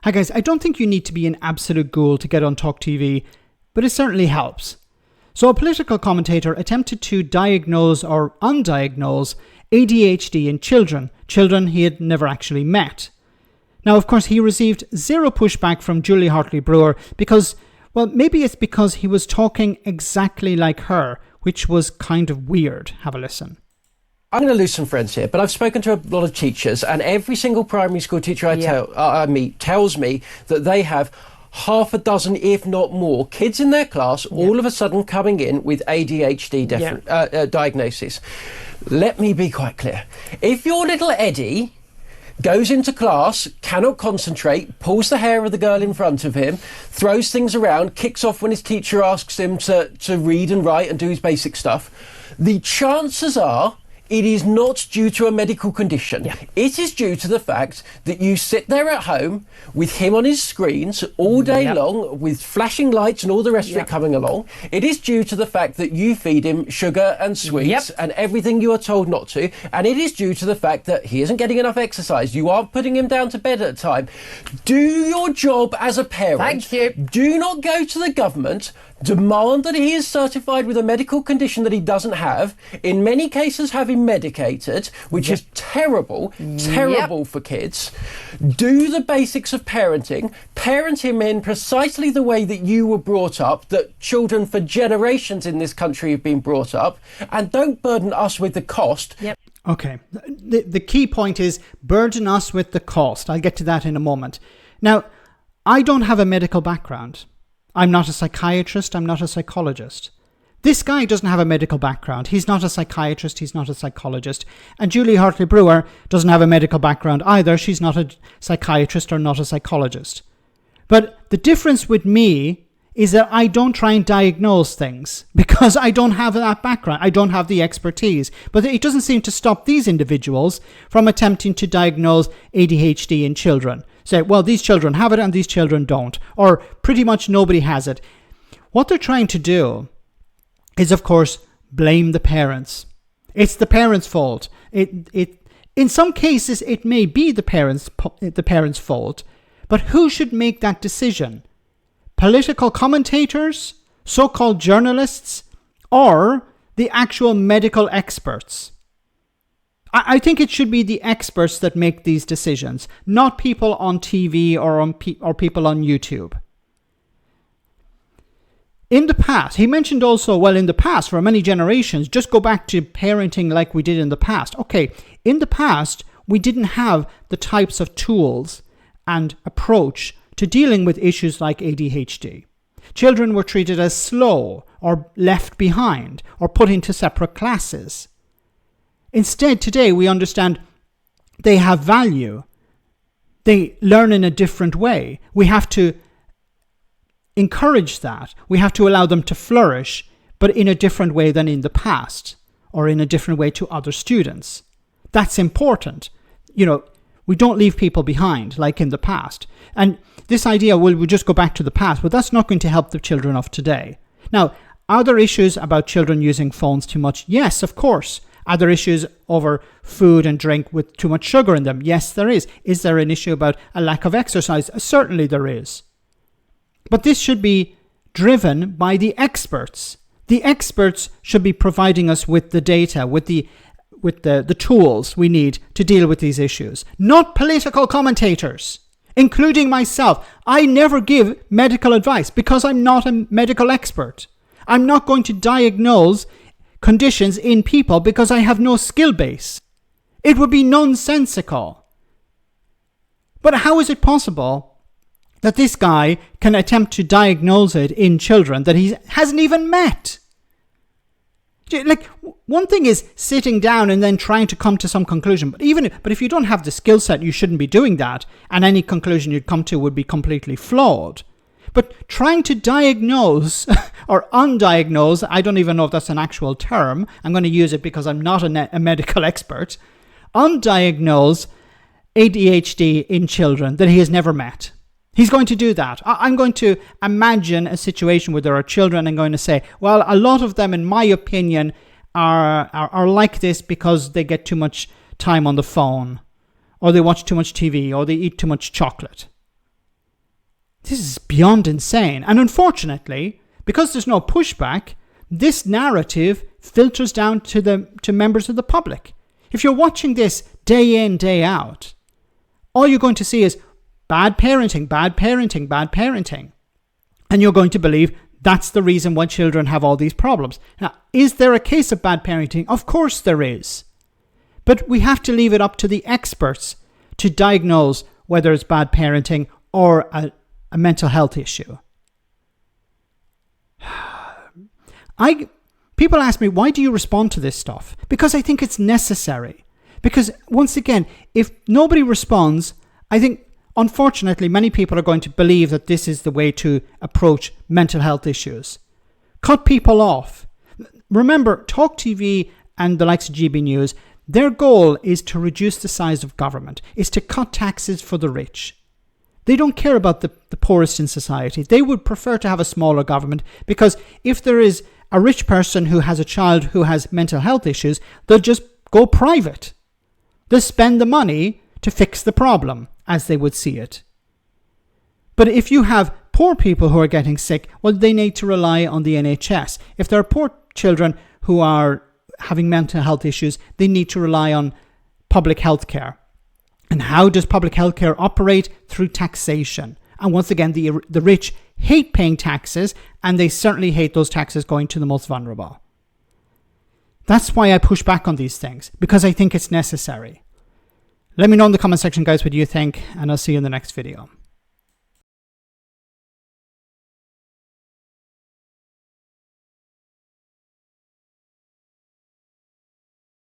Hi guys, I don't think you need to be an absolute ghoul to get on Talk TV, but it certainly helps. So a political commentator attempted to diagnose or undiagnose ADHD in children he had never actually met. Now, of course, he received zero pushback from Julia Hartley-Brewer because, well, maybe it's because he was talking exactly like her, which was kind of weird. Have a listen. I'm going to lose some friends here, but I've spoken to a lot of teachers, and every single primary school teacher I meet tells me that they have half a dozen, if not more, kids in their class all of a sudden coming in with ADHD diagnosis. Let me be quite clear. If your little Eddie goes into class, cannot concentrate, pulls the hair of the girl in front of him, throws things around, kicks off when his teacher asks him to read and write and do his basic stuff, the chances are it is not due to a medical condition. Yeah. It is due to the fact that you sit there at home with him on his screens all day long with flashing lights and all the rest of it coming along. It is due to the fact that you feed him sugar and sweets and everything you are told not to. And it is due to the fact that he isn't getting enough exercise. You aren't putting him down to bed at a time. Do your job as a parent. Thank you. Do not go to the government, demand that he is certified with a medical condition that he doesn't have. In many cases, have him medicated, which is terrible for kids. Do the basics of parenting. Parent him in precisely the way that you were brought up, that children for generations in this country have been brought up, and don't burden us with the cost. Okay, the key point is burden us with the cost. I'll get to that in a moment. Now, I don't have a medical background. I'm not a psychiatrist. I'm not a psychologist. This guy doesn't have a medical background. He's not a psychiatrist. He's not a psychologist. And Julia Hartley-Brewer doesn't have a medical background either. She's not a psychiatrist or not a psychologist. But the difference with me is that I don't try and diagnose things because I don't have that background. I don't have the expertise. But it doesn't seem to stop these individuals from attempting to diagnose ADHD in children. Say, well, these children have it and these children don't. Or pretty much nobody has it. What they're trying to do is, of course, blame the parents. It's the parents' fault. In some cases, it may be the parents' fault. But who should make that decision? Political commentators, so-called journalists, or the actual medical experts? I think it should be the experts that make these decisions, not people on TV or people on YouTube. In the past, he mentioned also, well, in the past, for many generations, just go back to parenting like we did in the past. Okay, in the past, we didn't have the types of tools and approach to dealing with issues like ADHD. Children were treated as slow or left behind or put into separate classes. Instead, today, we understand they have value. They learn in a different way. We have to encourage that. We have to allow them to flourish, but in a different way than in the past, or in a different way to other students. That's important. You know, we don't leave people behind like in the past. And this idea, well, we just go back to the past, but that's not going to help the children of today. Now, are there issues about children using phones too much? Yes, of course. Are there issues over food and drink with too much sugar in them? Yes, there is. Is there an issue about a lack of exercise? Certainly there is. But this should be driven by the experts. The experts should be providing us with the data, with the tools we need to deal with these issues, not political commentators, including myself. I never give medical advice because I'm not a medical expert. I'm not going to diagnose conditions in people because I have no skill base. It would be nonsensical. But how is it possible that this guy can attempt to diagnose it in children that he hasn't even met? Like, one thing is sitting down and then trying to come to some conclusion. But if you don't have the skill set, you shouldn't be doing that. And any conclusion you'd come to would be completely flawed. But trying to diagnose or undiagnose, I don't even know if that's an actual term. I'm going to use it because I'm not a medical expert. Undiagnose ADHD in children that he has never met. He's going to do that. I'm going to imagine a situation where there are children and going to say, well, a lot of them, in my opinion, are like this because they get too much time on the phone, or they watch too much TV, or they eat too much chocolate. This is beyond insane. And unfortunately, because there's no pushback, this narrative filters down to members of the public. If you're watching this day in, day out, all you're going to see is bad parenting, bad parenting, bad parenting. And you're going to believe that's the reason why children have all these problems. Now, is there a case of bad parenting? Of course there is. But we have to leave it up to the experts to diagnose whether it's bad parenting or a mental health issue. People ask me, why do you respond to this stuff? Because I think it's necessary. Because once again, if nobody responds, I think, unfortunately, many people are going to believe that this is the way to approach mental health issues. Cut people off. Remember, Talk TV and the likes of GB News, their goal is to reduce the size of government, is to cut taxes for the rich. They don't care about the poorest in society. They would prefer to have a smaller government, because if there is a rich person who has a child who has mental health issues, they'll just go private. They'll spend the money to fix the problem, as they would see it. But if you have poor people who are getting sick, well, they need to rely on the NHS. If there are poor children who are having mental health issues, they need to rely on public health care. And how does public health care operate? Through taxation. And once again, the rich hate paying taxes, and they certainly hate those taxes going to the most vulnerable. That's why I push back on these things, because I think it's necessary. Let me know in the comment section, guys, what you think, and I'll see you in the next video.